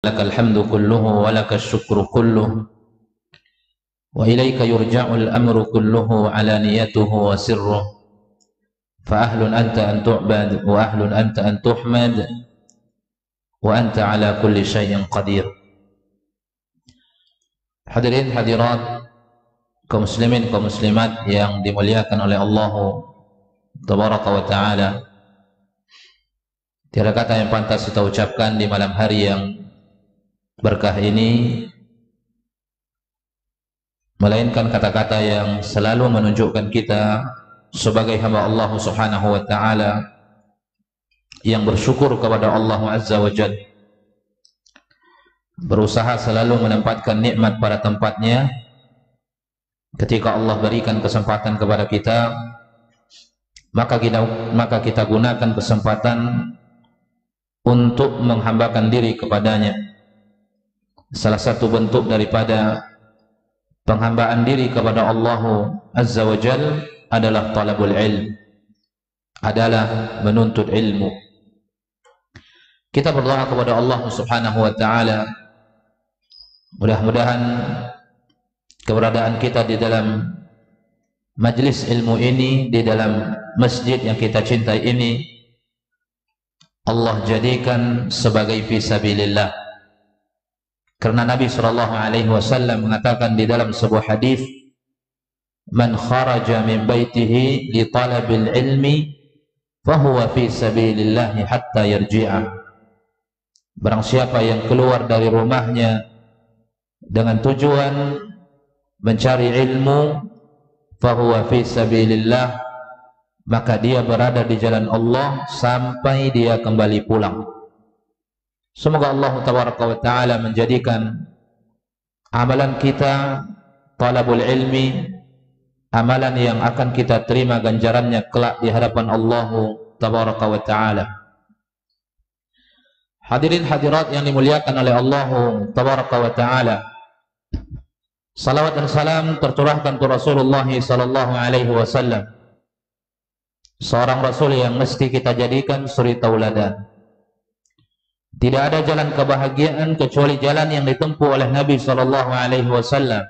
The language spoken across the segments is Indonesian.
Lakal hamdu kulluhu wa lakal syukru kulluhu wa ilaika yurja'ul amru kulluhu wa alaniyatuhu wa sirruhu fa ahlun anta an tu'bad wa ahlun anta an tuhmad wa anta ala kulli syai'in qadir. Hadirin hadirat kaum muslimin kaum muslimat yang dimuliakan oleh Allah tabaraka wa ta'ala, tiada kata yang pantas kita ucapkan di malam hari yang berkah ini melainkan kata-kata yang selalu menunjukkan kita sebagai hamba Allah Subhanahu wa ta'ala yang bersyukur kepada Allah Azza wa Jalla, berusaha selalu menempatkan nikmat pada tempatnya. Ketika Allah berikan kesempatan kepada kita, maka kita gunakan kesempatan untuk menghambakan diri kepadanya. Salah satu bentuk daripada penghambaan diri kepada Allah Azza wa Jalla adalah talabul ilm, adalah menuntut ilmu. Kita berdoa kepada Allah Subhanahu wa ta'ala, mudah-mudahan keberadaan kita di dalam majlis ilmu ini, di dalam masjid yang kita cintai ini, Allah jadikan sebagai fisabilillah. Karena Nabi SAW mengatakan di dalam sebuah hadis, man kharaja min baitihi li talabil ilmi fahuwa fi sabilillahi hatta yarji'a. Barang siapa yang keluar dari rumahnya dengan tujuan mencari ilmu, fahuwa fi sabilillah, maka dia berada di jalan Allah sampai dia kembali pulang. Semoga Allah tabaraka wa ta'ala menjadikan amalan kita talabul ilmi amalan yang akan kita terima ganjarannya kelak di hadapan Allah tabaraka wa ta'ala. Hadirin hadirat yang dimuliakan oleh Allah tabaraka wa ta'ala, salawat dan salam tercurahkan ke Rasulullah sallallahu alaihi wasallam, seorang rasul yang mesti kita jadikan suri tauladan. Tidak ada jalan kebahagiaan kecuali jalan yang ditempuh oleh Nabi sallallahu alaihi wasallam.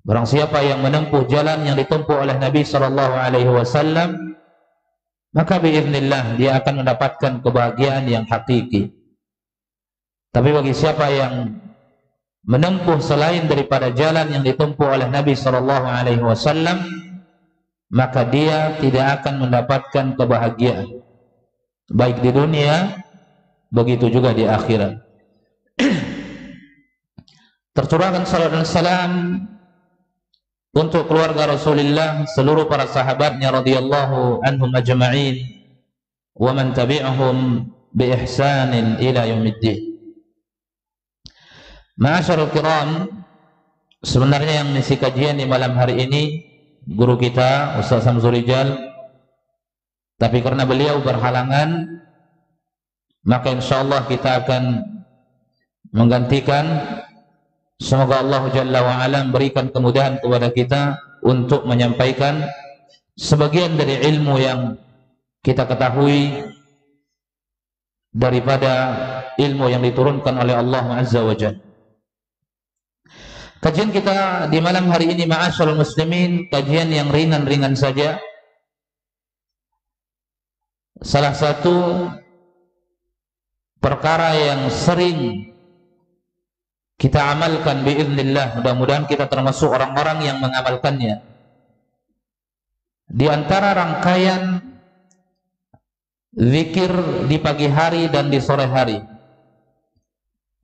Barang siapa yang menempuh jalan yang ditempuh oleh Nabi sallallahu alaihi wasallam, maka biiznillah dia akan mendapatkan kebahagiaan yang hakiki. Tapi bagi siapa yang menempuh selain daripada jalan yang ditempuh oleh Nabi sallallahu alaihi wasallam, maka dia tidak akan mendapatkan kebahagiaan baik di dunia, begitu juga di akhirat. Tercurahkan salam dan salam untuk keluarga Rasulullah, seluruh para sahabatnya radhiyallahu anhum ajma'in, wa man tabi'ahum bi ihsanin ila yaumiddin. Ma'asyiral kiram, sebenarnya yang mengisi kajian di malam hari ini guru kita Ustaz Samsul Rijal, tapi karena beliau berhalangan, maka insyaallah kita akan menggantikan. Semoga Allah Jalla wa'ala berikan kemudahan kepada kita untuk menyampaikan sebagian dari ilmu yang kita ketahui daripada ilmu yang diturunkan oleh Allah Azza wa Jalla. Kajian kita di malam hari ini ma'asyiral muslimin, kajian yang ringan-ringan saja. Salah satu perkara yang sering kita amalkan biiznillah, mudah-mudahan kita termasuk orang-orang yang mengamalkannya. Di antara rangkaian zikir di pagi hari dan di sore hari,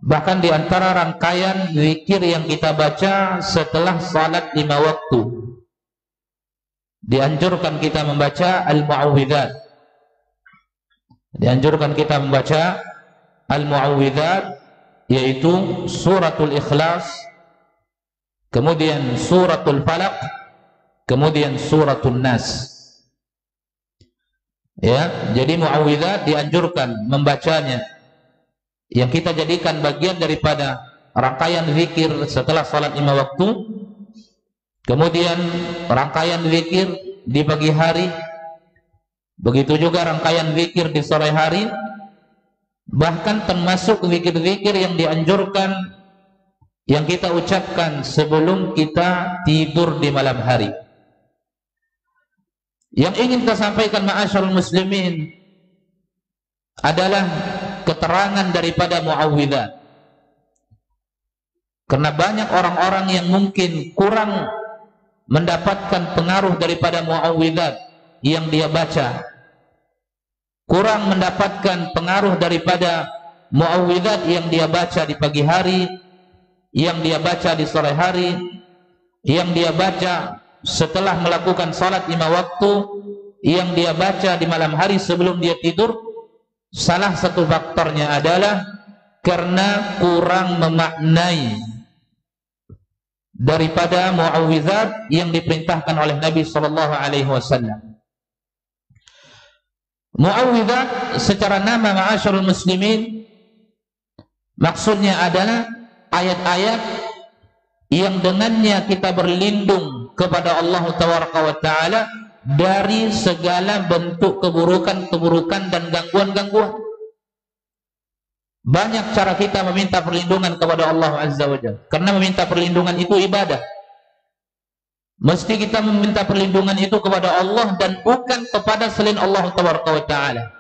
bahkan di antara rangkaian zikir yang kita baca setelah salat 5 waktu, dianjurkan kita membaca al-mu'awwidzat. Dianjurkan kita membaca al-mu'awwidzat, yaitu suratul Ikhlas, kemudian suratul Falaq, kemudian suratul Nas. Ya, jadi mu'awwidzat dianjurkan membacanya, yang kita jadikan bagian daripada rangkaian zikir setelah salat 5 waktu, kemudian rangkaian zikir di pagi hari, begitu juga rangkaian zikir di sore hari, Bahkan termasuk zikir-zikir yang dianjurkan yang kita ucapkan sebelum kita tidur di malam hari. Yang ingin kita sampaikan ma'asyarul muslimin adalah keterangan daripada muawwidzat. Karena banyak orang-orang yang mungkin kurang mendapatkan pengaruh daripada muawwidzat yang dia baca, kurang mendapatkan pengaruh daripada muawwidzat yang dia baca di pagi hari, yang dia baca di sore hari, yang dia baca setelah melakukan salat 5 waktu, yang dia baca di malam hari sebelum dia tidur. Salah satu faktornya adalah karena kurang memaknai daripada muawwidzat yang diperintahkan oleh Nabi sallallahu alaihi wasallam. Muawwidzat secara nama ma'asyarul muslimin maksudnya adalah ayat-ayat yang dengannya kita berlindung kepada Allah Taala dari segala bentuk keburukan-keburukan dan gangguan-gangguan. Banyak cara kita meminta perlindungan kepada Allah Azza wa Jalla, karena meminta perlindungan itu ibadah. Mesti kita meminta perlindungan itu kepada Allah dan bukan kepada selain Allah Taala.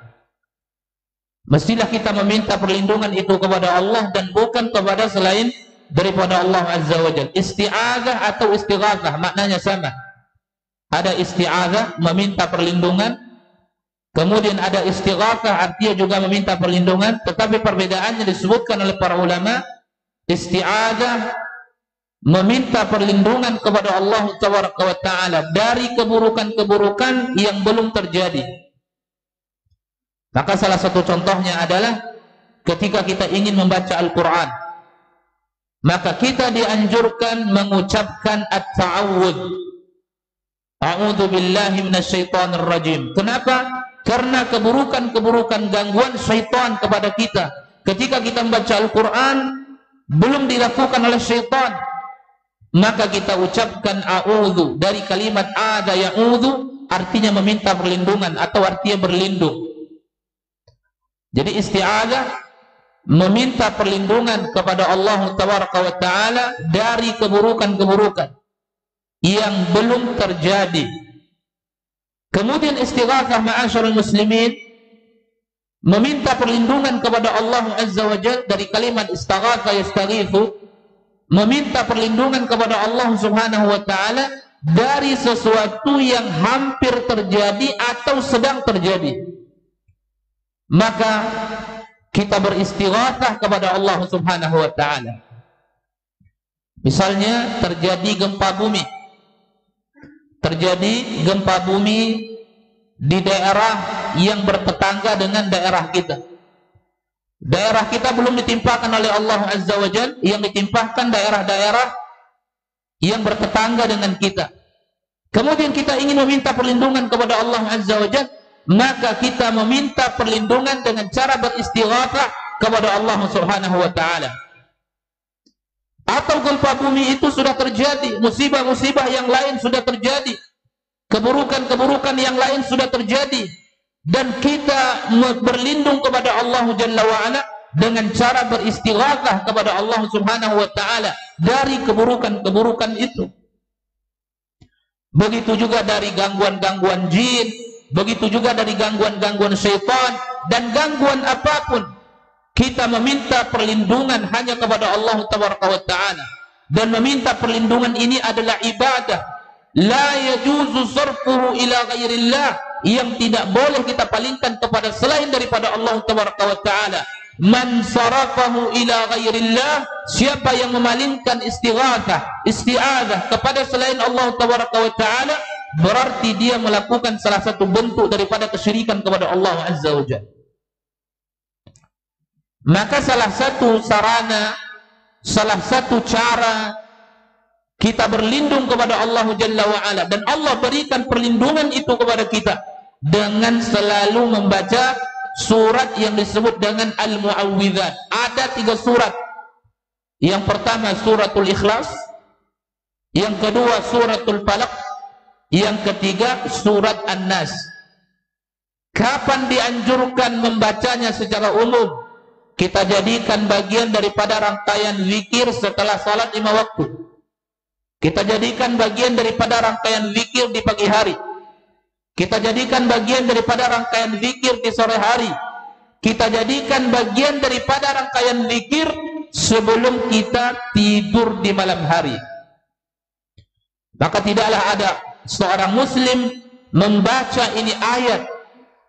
Mestilah kita meminta perlindungan itu kepada Allah dan bukan kepada selain daripada Allah Azza wa Jalla. Isti'adzah atau istighatsah maknanya sama. Ada isti'adzah, meminta perlindungan, kemudian ada istighatsah, artinya juga meminta perlindungan, tetapi perbedaannya disebutkan oleh para ulama. Isti'adzah meminta perlindungan kepada Allah Taala dari keburukan-keburukan yang belum terjadi. Maka salah satu contohnya adalah ketika kita ingin membaca Al-Quran, maka kita dianjurkan mengucapkan at-ta'awudz. A'udzu billahi minasyaitonir rajim. Kenapa? Karena keburukan-keburukan gangguan syaitan kepada kita ketika kita membaca Al-Quran belum dilakukan oleh syaitan, maka kita ucapkan a'udzu dari kalimat ada ya'udzu, artinya meminta perlindungan atau artinya berlindung. Jadi isti'adzah meminta perlindungan kepada Allah Taala dari keburukan-keburukan yang belum terjadi. Kemudian istighatsah ma'asyarul muslimin meminta perlindungan kepada Allah Azza wa Jalla dari kalimat istaghatha yastaghithu, meminta perlindungan kepada Allah Subhanahu wa taala dari sesuatu yang hampir terjadi atau sedang terjadi. Maka kita beristighatsah kepada Allah Subhanahu wa taala. Misalnya terjadi gempa bumi. Terjadi gempa bumi di daerah yang bertetangga dengan daerah kita. Daerah kita belum ditimpakan oleh Allah Azza wa Jalla, yang ditimpakan daerah-daerah yang bertetangga dengan kita. Kemudian kita ingin meminta perlindungan kepada Allah Azza wa Jalla, maka kita meminta perlindungan dengan cara beristighatsah kepada Allah Subhanahu wa taala. Atau gempa bumi itu sudah terjadi, musibah-musibah yang lain sudah terjadi, keburukan-keburukan yang lain sudah terjadi, dan kita berlindung kepada Allah Jalla wa'ala dengan cara beristighatsah kepada Allah Subhanahu wa ta'ala dari keburukan-keburukan itu. Begitu juga dari gangguan-gangguan jin, begitu juga dari gangguan-gangguan syaitan dan gangguan apapun. Kita meminta perlindungan hanya kepada Allah Taala, dan meminta perlindungan ini adalah ibadah. La yajuzu sarfuhu ila ghairillah, yang tidak boleh kita palingkan kepada selain daripada Allah Taala. Man sarafahu ila ghairillah, siapa yang memalingkan isti'adzah kepada selain Allah Taala, berarti dia melakukan salah satu bentuk daripada kesyirikan kepada Allah Azza wa Jalla. Maka salah satu sarana, salah satu cara kita berlindung kepada Allah Jalla wa'ala, dan Allah berikan perlindungan itu kepada kita dengan selalu membaca surat yang disebut dengan Al-Mu'awwidzat. Ada 3 surat. Yang pertama suratul Ikhlas, yang kedua suratul Falaq, yang ketiga surat An-Nas. Kapan dianjurkan membacanya secara umum? kita jadikan bagian daripada rangkaian zikir setelah salat 5 waktu. Kita jadikan bagian daripada rangkaian zikir di pagi hari. Kita jadikan bagian daripada rangkaian zikir di sore hari. Kita jadikan bagian daripada rangkaian zikir sebelum kita tidur di malam hari. Maka tidaklah ada seorang muslim membaca ini ayat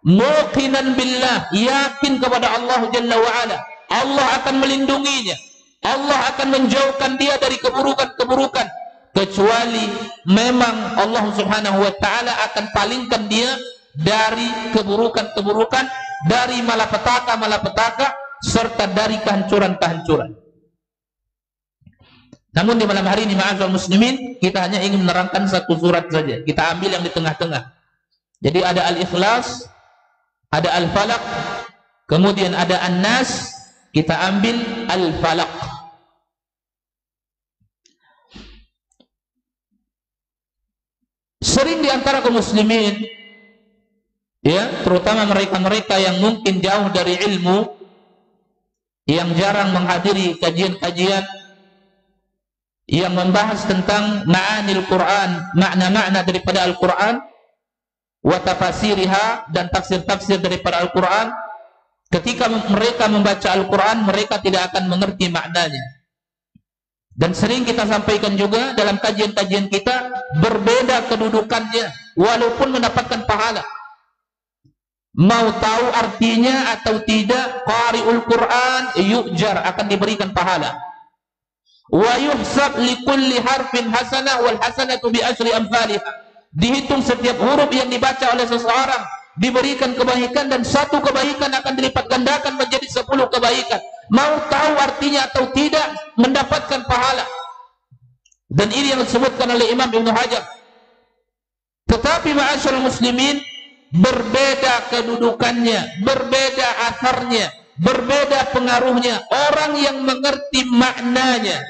muqinan billah, yakin kepada Allah Jalla wa'ala, Allah akan melindunginya, Allah akan menjauhkan dia dari keburukan-keburukan, kecuali memang Allah Subhanahu wa ta'ala akan palingkan dia dari keburukan-keburukan, dari malapetaka-malapetaka, serta dari kehancuran-kehancuran. Namun di malam hari ini ma'asyiral muslimin, kita hanya ingin menerangkan satu surat saja. Kita ambil yang di tengah-tengah. Jadi ada Al-Ikhlas, ada Al-Falaq, kemudian ada An-Nas, kita ambil Al-Falaq. Sering di antara kaum muslimin, ya, terutama mereka-mereka yang mungkin jauh dari ilmu, yang jarang menghadiri kajian-kajian yang membahas tentang ma'anil Quran, makna-makna daripada Al-Quran, wa tafasiriha, dan tafsir-tafsir daripada Al-Quran. Ketika mereka membaca Al-Quran, mereka tidak akan mengerti maknanya. Dan sering kita sampaikan juga dalam kajian-kajian kita, berbeda kedudukannya walaupun mendapatkan pahala. Mau tahu artinya atau tidak, qari'ul Quran yu'jar, akan diberikan pahala. Wa yuhsab likulli harfin hasanah wal hasanatu bi asyri amsalih. Dihitung setiap huruf yang dibaca oleh seseorang, diberikan kebaikan, dan satu kebaikan akan dilipat gandakan menjadi 10 kebaikan. Mau tahu artinya atau tidak, mendapatkan pahala. Dan ini yang disebutkan oleh Imam Ibnu Hajar. Tetapi ma'asyiral muslimin, berbeda kedudukannya, berbeda asarnya, berbeda pengaruhnya. Orang yang mengerti maknanya,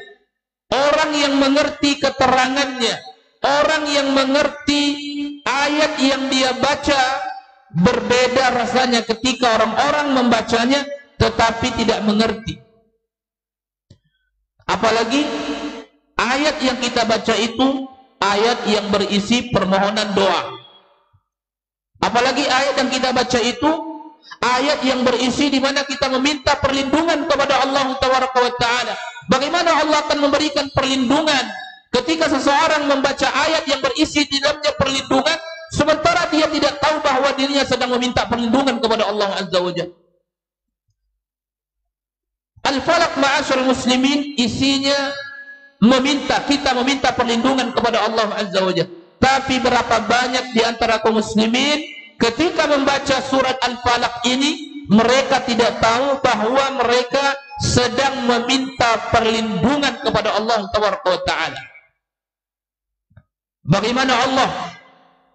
orang yang mengerti keterangannya, orang yang mengerti ayat yang dia baca, berbeda rasanya ketika orang-orang membacanya tetapi tidak mengerti. Apalagi ayat yang kita baca itu ayat yang berisi permohonan doa. Apalagi ayat yang kita baca itu ayat yang berisi di mana kita meminta perlindungan kepada Allah Taala. Bagaimana Allah akan memberikan perlindungan ketika seseorang membaca ayat yang berisi di dalamnya perlindungan, sementara dia tidak tahu bahwa dirinya sedang meminta perlindungan kepada Allah Azza wa Jalla. Al-Falaq ma'asyiral muslimin isinya kita meminta perlindungan kepada Allah Azza wa Jalla. Tapi berapa banyak di antara kaum muslimin ketika membaca surat Al-Falaq ini, mereka tidak tahu bahwa mereka sedang meminta perlindungan kepada Allah Taala. Bagaimana Allah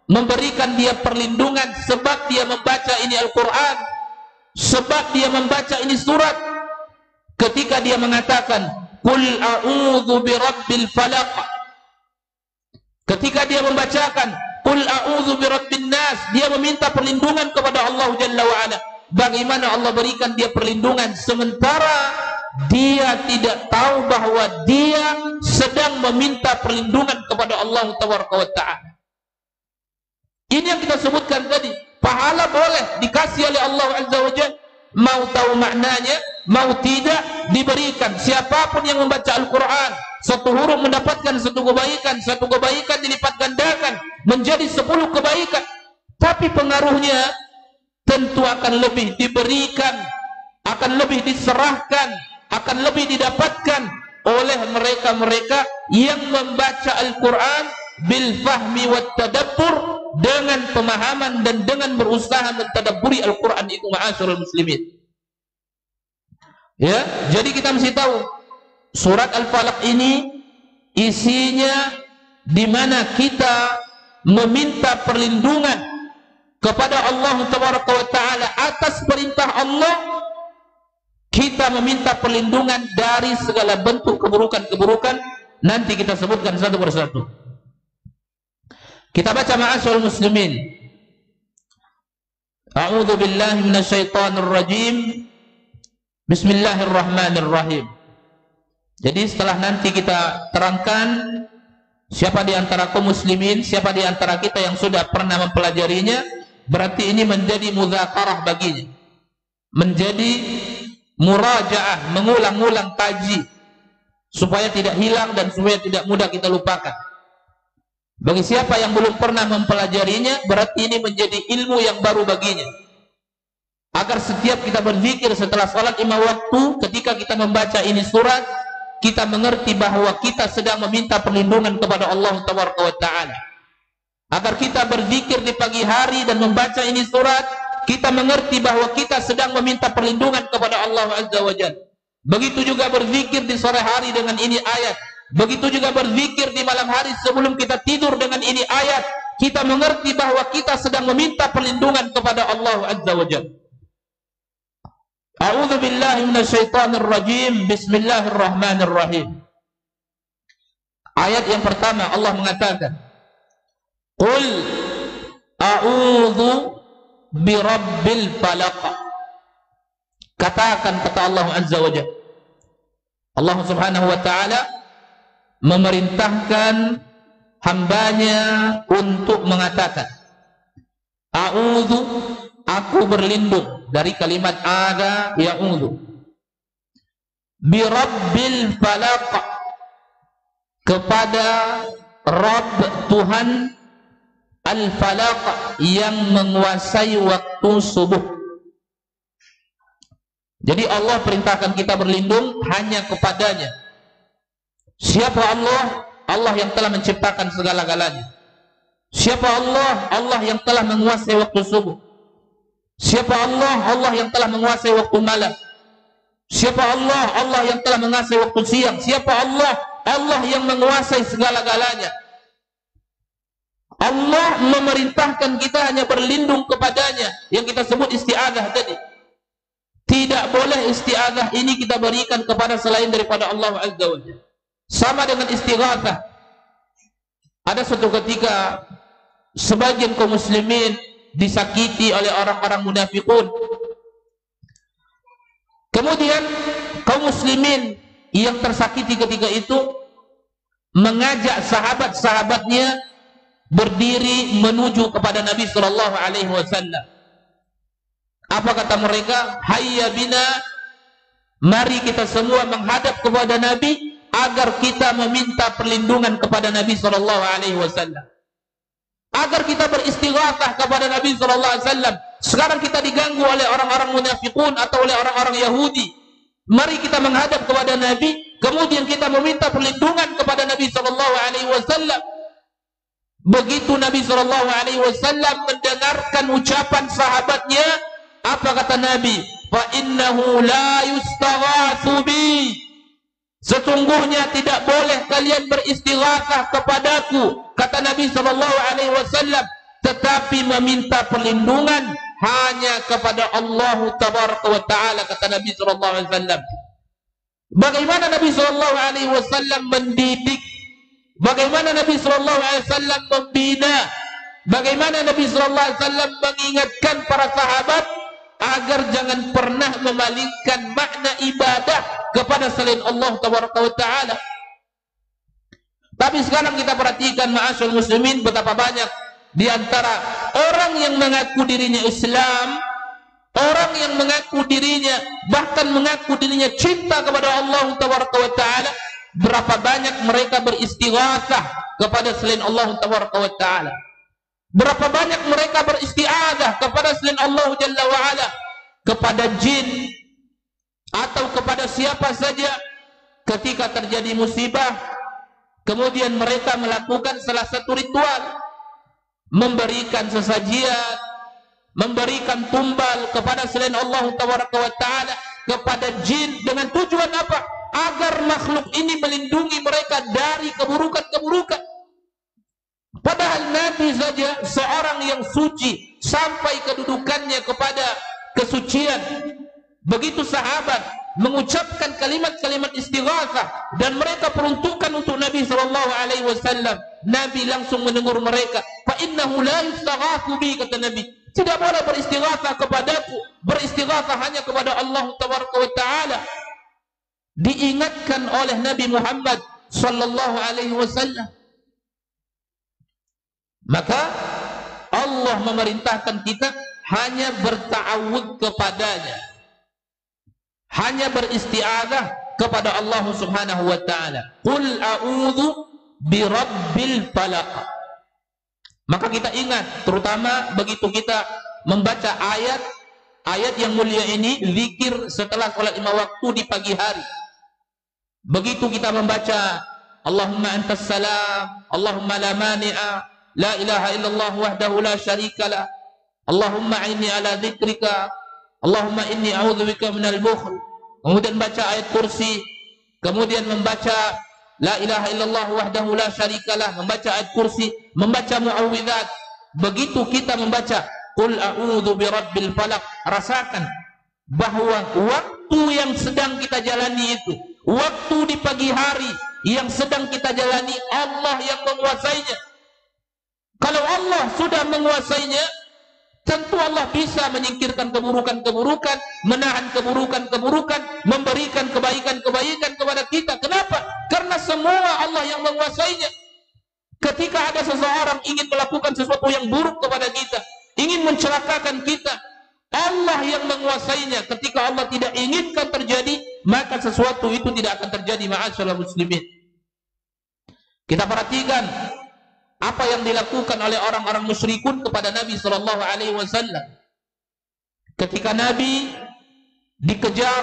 memberikan dia perlindungan? Sebab dia membaca ini Al-Quran, sebab dia membaca ini surat. Ketika dia mengatakan Qul a'udzu birabbil falaq, ketika dia membacakan Qul a'udzu birabbin nas, dia meminta perlindungan kepada Allah Jalla wa'ala. Bagaimana Allah berikan dia perlindungan sementara dia tidak tahu bahwa dia sedang meminta perlindungan kepada Allah Ta'ala. Ini yang kita sebutkan tadi. Pahala boleh dikasih oleh Allah Azza wa Jalla. Mau tahu maknanya, mau tidak, diberikan. Siapapun yang membaca Al-Quran, satu huruf mendapatkan satu kebaikan dilipat gandakan menjadi 10 kebaikan. Tapi pengaruhnya tentu akan lebih diberikan, akan lebih diserahkan, akan lebih didapatkan oleh mereka-mereka yang membaca Al-Quran bil fahmi wat tadabbur, dengan pemahaman dan dengan berusaha mentadabburi Al-Quran itu, ma'asyiral muslimin. Ya, jadi kita mesti tahu surat Al-Falaq ini isinya di mana kita meminta perlindungan kepada Allah Ta'ala atas perintah Allah. Kita meminta perlindungan dari segala bentuk keburukan-keburukan. Nanti kita sebutkan satu persatu. Kita baca ma'asyiral muslimin. A'udzu billahi minasyaitonir rajim. Bismillahirrahmanirrahim. Jadi setelah nanti kita terangkan siapa di antara kaum muslimin, siapa di antara kita yang sudah pernah mempelajarinya, berarti ini menjadi mudzakarah baginya, menjadi murajaah, mengulang-ulang kaji, supaya tidak hilang dan supaya tidak mudah kita lupakan. Bagi siapa yang belum pernah mempelajarinya, berarti ini menjadi ilmu yang baru baginya. Agar setiap kita berzikir setelah salat 5 waktu, ketika kita membaca ini surat, kita mengerti bahwa kita sedang meminta perlindungan kepada Allah Taala. Agar kita berzikir di pagi hari dan membaca ini surat, kita mengerti bahwa kita sedang meminta perlindungan kepada Allah Azza wa Jalla. Begitu juga berzikir di sore hari dengan ini ayat. Begitu juga berzikir di malam hari sebelum kita tidur dengan ini ayat. Kita mengerti bahwa kita sedang meminta perlindungan kepada Allah Azza wa Jalla. A'udzu billahi minasyaitonir rajim. Bismillahirrahmanirrahim. Ayat yang pertama Allah mengatakan, Qul a'udzu birabbil falaq. Katakan, kata Allah Azza wa Jalla. Allah Subhanahu wa taala memerintahkan hambanya untuk mengatakan, a'udzu, aku berlindung, dari kalimat ada ya'udzu, birabbil falaq, kepada Rabb Tuhan al-falaq, yang menguasai waktu subuh. Jadi Allah perintahkan kita berlindung hanya kepadanya. Siapa Allah? Allah yang telah menciptakan segala-galanya. Siapa Allah? Allah yang telah menguasai waktu subuh. Siapa Allah? Allah yang telah menguasai waktu malam. Siapa Allah? Allah yang telah menguasai waktu siang. Siapa Allah? Allah yang menguasai segala-galanya. Allah memerintahkan kita hanya berlindung kepadanya, yang kita sebut isti'adzah tadi. Tidak boleh isti'adzah ini kita berikan kepada selain daripada Allah Azza wa Jalla. Sama dengan istighatsah. Ada suatu ketika sebagian kaum muslimin disakiti oleh orang-orang munafikun. Kemudian kaum muslimin yang tersakiti ketika itu mengajak sahabat-sahabatnya berdiri menuju kepada Nabi sallallahu alaihi wasallam. Apa kata mereka? Hayya bina, mari kita semua menghadap kepada Nabi agar kita meminta perlindungan kepada Nabi sallallahu alaihi wasallam. Agar kita beristighatsah kepada Nabi sallallahu alaihi wasallam. Sekarang kita diganggu oleh orang-orang munafikun atau oleh orang-orang Yahudi. Mari kita menghadap kepada Nabi, kemudian kita meminta perlindungan kepada Nabi sallallahu alaihi wasallam. Begitu Nabi sallallahu alaihi wasallam mendengarkan ucapan sahabatnya, apa kata Nabi? Fa innahu la yustaghatsu bi. Sesungguhnya tidak boleh kalian beristighatsah kepadaku, kata Nabi sallallahu alaihi wasallam, tetapi meminta perlindungan hanya kepada Allah tabaraka wa taala, kata Nabi sallallahu alaihi wasallam. Bagaimana Nabi sallallahu alaihi wasallam mendidik, bagaimana Nabi sallallahu alaihi wasallam membina, bagaimana Nabi sallallahu alaihi wasallam mengingatkan para sahabat agar jangan pernah memalingkan makna ibadah kepada selain Allah tabaraka wa taala. Tapi sekarang kita perhatikan ma'asyal muslimin, betapa banyak di antara orang yang mengaku dirinya Islam, orang yang mengaku dirinya, bahkan mengaku dirinya cinta kepada Allah tabaraka wa taala, berapa banyak mereka beristighatsah kepada selain Allah tabaraka wa taala. Berapa banyak mereka beristi'adzah kepada selain Allah Jalla wa'ala, kepada jin atau kepada siapa saja. Ketika terjadi musibah, kemudian mereka melakukan salah satu ritual, memberikan sesajian, memberikan tumbal kepada selain Allah Taala, kepada jin, dengan tujuan apa? Agar makhluk ini melindungi mereka dari keburukan-keburukan. Padahal Nabi saja seorang yang suci sampai kedudukannya kepada kesucian. Begitu sahabat mengucapkan kalimat-kalimat istighatsah dan mereka peruntukkan untuk Nabi sallallahu alaihi wasallam, Nabi langsung menegur mereka, fa innahu la yustaghatsu bi, kata Nabi. Tidak boleh beristighatsah kepadaku, beristighatsah hanya kepada Allah tabaraka wa taala. Diingatkan oleh Nabi Muhammad sallallahu alaihi wasallam. Maka Allah memerintahkan kita hanya berta'awudz kepadanya, hanya beristi'adzah kepada Allah subhanahu wa ta'ala. Qul a'udzu birabbil falaq. Maka kita ingat, terutama begitu kita membaca ayat yang mulia ini, zikir setelah salat 5 waktu di pagi hari. Begitu kita membaca Allahumma antas salam, Allahumma la mani'a, la ilaha illallah wahdahu la syarikalah, Allahumma inni ala dzikrika, Allahumma inni a'udzubika minal bukhl. Kemudian baca ayat kursi, kemudian membaca la ilaha illallah wahdahu la syarikalah, membaca ayat kursi, membaca muawwidzat. Begitu kita membaca qul a'udzu birabbil falaq, rasakan bahwa waktu yang sedang kita jalani itu, waktu di pagi hari yang sedang kita jalani, Allah yang menguasainya. Kalau Allah sudah menguasainya, tentu Allah bisa menyingkirkan keburukan-keburukan, menahan keburukan-keburukan, memberikan kebaikan-kebaikan kepada kita. Kenapa? Karena semua Allah yang menguasainya. Ketika ada seseorang ingin melakukan sesuatu yang buruk kepada kita, ingin mencelakakan kita, Allah yang menguasainya. Ketika Allah tidak inginkan terjadi, maka sesuatu itu tidak akan terjadi. Ma'asyiral muslimin, kita perhatikan apa yang dilakukan oleh orang-orang musyrikun kepada Nabi sallallahu alaihi wasallam. Ketika Nabi dikejar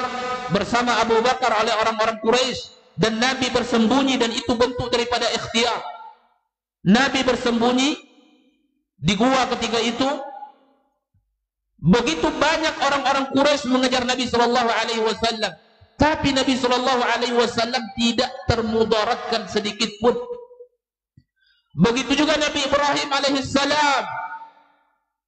bersama Abu Bakar oleh orang-orang Quraisy dan Nabi bersembunyi, dan itu bentuk daripada ikhtiar. Nabi bersembunyi di gua ketika itu. Begitu banyak orang-orang Quraisy mengejar Nabi sallallahu alaihi wasallam, tapi Nabi sallallahu alaihi wasallam tidak termudaratkan sedikit pun. Begitu juga Nabi Ibrahim alaihissalam.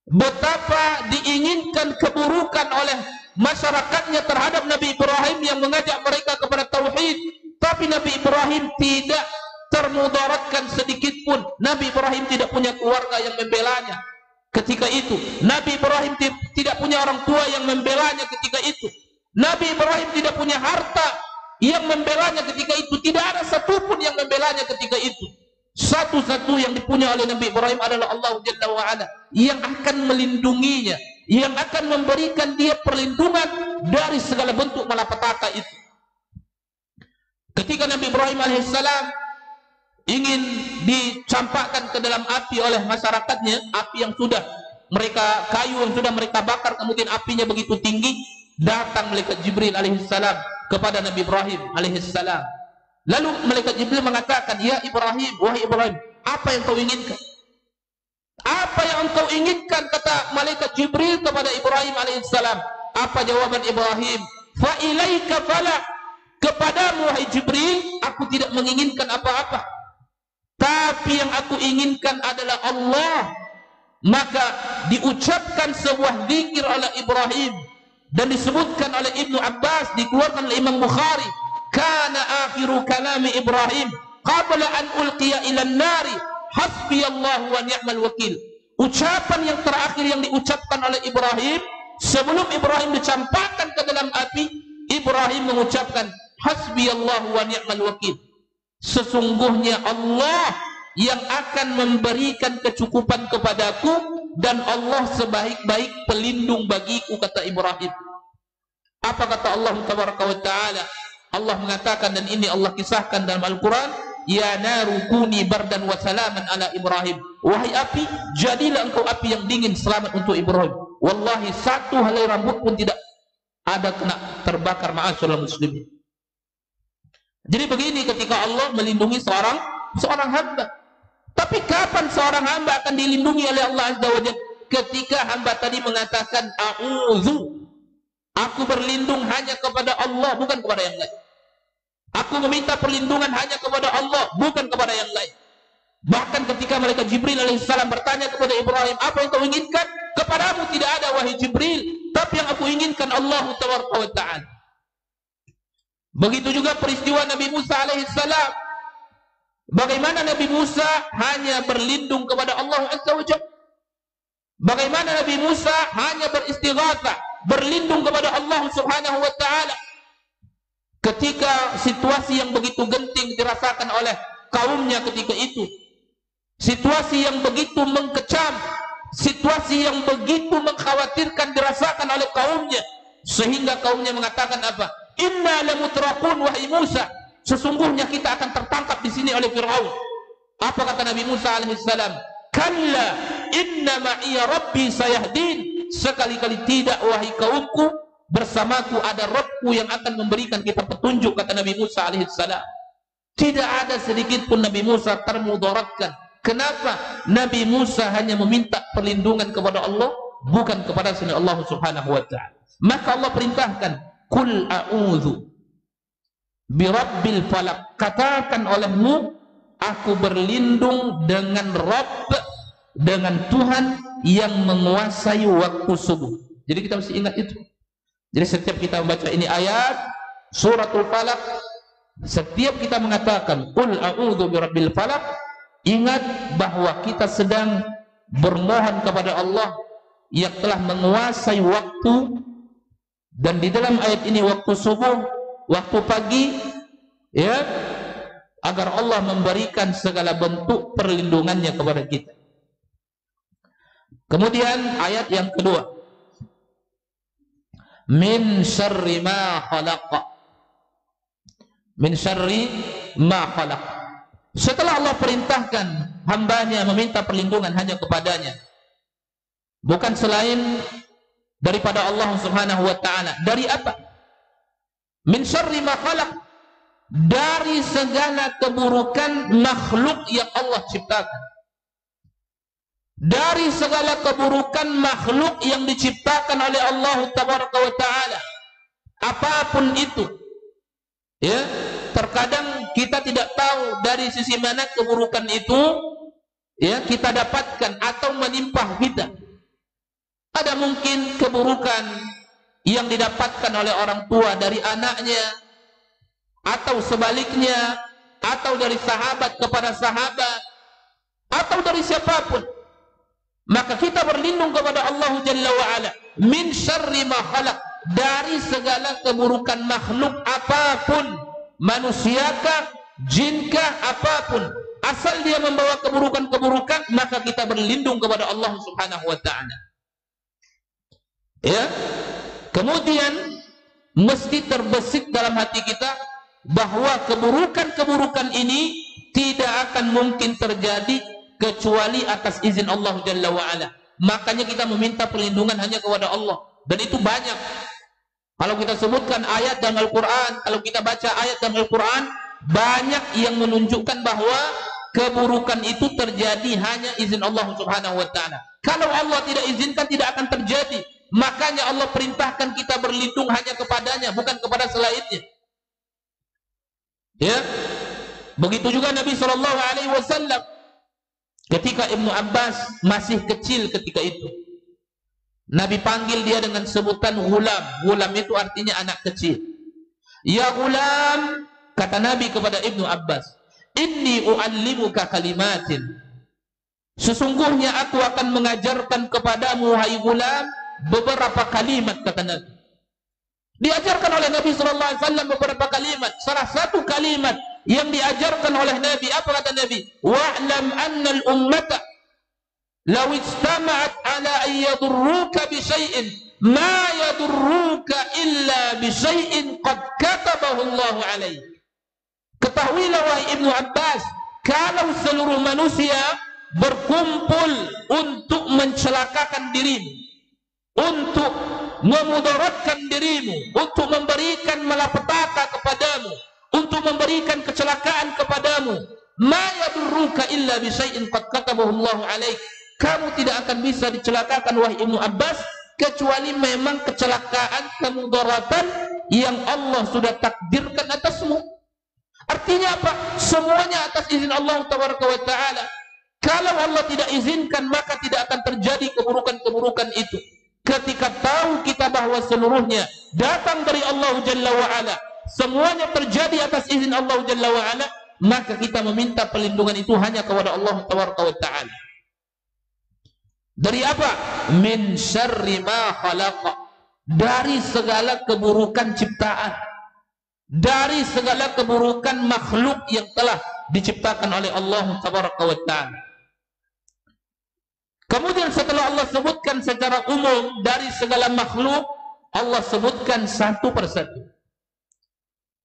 Betapa diinginkan keburukan oleh masyarakatnya terhadap Nabi Ibrahim yang mengajak mereka kepada tauhid, tapi Nabi Ibrahim tidak termudaratkan sedikit pun. Nabi Ibrahim tidak punya keluarga yang membelanya ketika itu. Nabi Ibrahim tidak punya orang tua yang membelanya ketika itu. Nabi Ibrahim tidak punya harta yang membelanya ketika itu. Tidak ada satupun yang membelanya ketika itu. Satu-satu yang dipunya oleh Nabi Ibrahim adalah Allah Jalla wa'ala, yang akan melindunginya, yang akan memberikan dia perlindungan dari segala bentuk malapetaka itu. Ketika Nabi Ibrahim alaihissalam ingin dicampakkan ke dalam api oleh masyarakatnya, api yang sudah mereka, kayu yang sudah mereka bakar, kemudian apinya begitu tinggi, datang malaikat Jibril alaihissalam kepada Nabi Ibrahim alaihissalam. Lalu malaikat Jibril mengatakan, ya Ibrahim, wahai Ibrahim, apa yang kau inginkan? Apa yang engkau inginkan, kata malaikat Jibril kepada Ibrahim alaihissalam. Apa jawaban Ibrahim? Fa ilaika fala, kepadamu wahai Jibril, aku tidak menginginkan apa-apa, tapi yang aku inginkan adalah Allah. Maka diucapkan sebuah zikir oleh Ibrahim, dan disebutkan oleh Ibnu Abbas, dikeluarkan oleh Imam Bukhari, kana akhiru kalami Ibrahim qabla an ulqiya ila an-nari hasbiyallahu wa ni'mal wakil. Ucapan yang terakhir yang diucapkan oleh Ibrahim sebelum Ibrahim dicampakkan ke dalam api, Ibrahim mengucapkan hasbiyallahu wa ni'mal wakil. Sesungguhnya Allah yang akan memberikan kecukupan kepadaku, dan Allah sebaik-baik pelindung bagiku, kata Ibrahim. Apa kata Allah tabaraka wa taala? Allah mengatakan, dan ini Allah kisahkan dalam Al-Quran, ya naru kuni bardan wa salaman ala Ibrahim. Wahai api, jadilah engkau api yang dingin, selamat untuk Ibrahim. Wallahi, satu helai rambut pun tidak ada kena terbakar. Ma'asyiral muslimin. Jadi begini ketika Allah melindungi seorang hamba. Tapi kapan seorang hamba akan dilindungi oleh Allah Azza wa Jalla? Ketika hamba tadi mengatakan a'udzu, aku berlindung hanya kepada Allah, bukan kepada yang lain. Aku meminta perlindungan hanya kepada Allah, bukan kepada yang lain. Bahkan ketika malaikat Jibril alaihissalam bertanya kepada Ibrahim, apa yang kau inginkan? Kepadamu tidak ada wahai Jibril, tapi yang aku inginkan Allah tabaraka wa ta'ala. Begitu juga peristiwa Nabi Musa alaihissalam. Bagaimana Nabi Musa hanya berlindung kepada Allah Azza wa Jalla? Bagaimana Nabi Musa hanya beristighatsah, berlindung kepada Allah Subhanahu wa taala ketika situasi yang begitu genting dirasakan oleh kaumnya ketika itu. Situasi yang begitu mengkecam, situasi yang begitu mengkhawatirkan dirasakan oleh kaumnya, sehingga kaumnya mengatakan apa? Inna lamutrakun wahai Musa, sesungguhnya kita akan tertangkap di sini oleh Firaun. Apa kata Nabi Musa alaihissalam? Kalla inna ma'iya rabbi sayahdin. Sekali-kali tidak wahai kaumku, bersamaku ada Rabbku yang akan memberikan kita petunjuk, kata Nabi Musa alaihissalam. Tidak ada sedikit pun Nabi Musa termudaratkan. Kenapa? Nabi Musa hanya meminta perlindungan kepada Allah, bukan kepada selain Allah Subhanahu wa taala. Maka Allah perintahkan, "Qul a'udzu birabbil falaq." Katakan olehmu, aku berlindung dengan Rabb, dengan Tuhan yang menguasai waktu subuh. Jadi kita mesti ingat itu. Jadi setiap kita membaca ini ayat suratul Falaq, setiap kita mengatakan qul a'udzu birabbil falaq, ingat bahwa kita sedang bermohon kepada Allah yang telah menguasai waktu. Dan di dalam ayat ini waktu subuh, waktu pagi, ya, agar Allah memberikan segala bentuk perlindungannya kepada kita. Kemudian ayat yang kedua, min syarri ma khalaq. Min syarri ma khalaq. Setelah Allah perintahkan hambanya meminta perlindungan hanya kepadanya, bukan selain daripada Allah Subhanahu wa taala. Dari apa? Min syarri ma khalaq, dari segala keburukan makhluk yang Allah ciptakan. Dari segala keburukan makhluk yang diciptakan oleh Allah Tabaraka wa taala. Apapun itu. Ya, terkadang kita tidak tahu dari sisi mana keburukan itu, ya, kita dapatkan atau menimpa kita. Ada mungkin keburukan yang didapatkan oleh orang tua dari anaknya, atau sebaliknya, atau dari sahabat kepada sahabat, atau dari siapapun. Maka kita berlindung kepada Allah Jalla wa'ala min syarri ma khalaq, dari segala keburukan makhluk apapun, manusiakah, jinkah, apapun, asal dia membawa keburukan-keburukan, maka kita berlindung kepada Allah Subhanahu wa taala. Ya. Kemudian mesti terbesit dalam hati kita bahwa keburukan-keburukan ini tidak akan mungkin terjadi kecuali atas izin Allah Jalla wa'ala. Makanya kita meminta perlindungan hanya kepada Allah. Dan itu banyak. Kalau kita sebutkan ayat dalam Al-Quran, kalau kita baca ayat dalam Al-Quran, banyak yang menunjukkan bahwa keburukan itu terjadi hanya izin Allah Subhanahu wa taala. Kalau Allah tidak izinkan, tidak akan terjadi. Makanya Allah perintahkan kita berlindung hanya kepadanya, bukan kepada selainnya. Ya. Begitu juga Nabi sallallahu alaihi wasallam ketika Ibnu Abbas masih kecil ketika itu. Nabi panggil dia dengan sebutan gulam. Gulam itu artinya anak kecil. Ya gulam, kata Nabi kepada Ibnu Abbas, inni u'allimuka kalimatin. Sesungguhnya aku akan mengajarkan kepadamu, hai gulam, beberapa kalimat, kata Nabi. Diajarkan oleh Nabi SAW beberapa kalimat. Salah satu kalimat yang diajarkan oleh Nabi, apa kata Nabi? Wa'lam anna al-ummata law istama'at ala an yadurruka bi syai'in ma yadurruka illa bi syai'in qad katabahu Allah 'alaik. Ketahuilah wahai Ibnu Abbas, kalau seluruh manusia berkumpul untuk mencelakakan dirimu, untuk memudaratkan dirimu, untuk memberikan malapetaka kepadamu, untuk memberikan kecelakaan kepadamu, ma yadurruka illa bi syai'in qad katabahu Allah 'alaik. Kamu tidak akan bisa dicelakakan wahai Ibnu Abbas kecuali memang kecelakaan, kemudaratan yang Allah sudah takdirkan atasmu. Artinya apa? Semuanya atas izin Allah Tabaraka wa taala. Kalau Allah tidak izinkan, maka tidak akan terjadi keburukan-keburukan itu. Ketika tahu kita bahwa seluruhnya datang dari Allah Jalla wa ala, semuanya terjadi atas izin Allah Jalla wa ala, maka kita meminta perlindungan itu hanya kepada Allah Taala. Dari apa? Min syarri ma khalaqa, dari segala keburukan ciptaan, dari segala keburukan makhluk yang telah diciptakan oleh Allah Taala. Kemudian setelah Allah sebutkan secara umum dari segala makhluk, Allah sebutkan satu persatu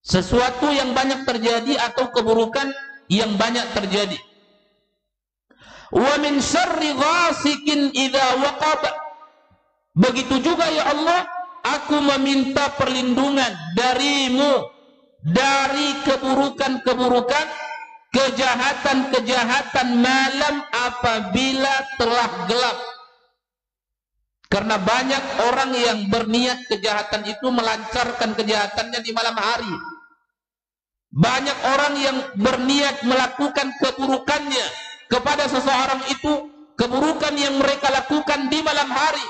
sesuatu yang banyak terjadi atau keburukan yang banyak terjadi. Wa min syarri ghasikin idza waqab. Begitu juga ya Allah, aku meminta perlindungan darimu dari keburukan-keburukan, kejahatan-kejahatan malam apabila telah gelap. Karena banyak orang yang berniat kejahatan itu melancarkan kejahatannya di malam hari. Banyak orang yang berniat melakukan keburukannya kepada seseorang itu, keburukan yang mereka lakukan di malam hari.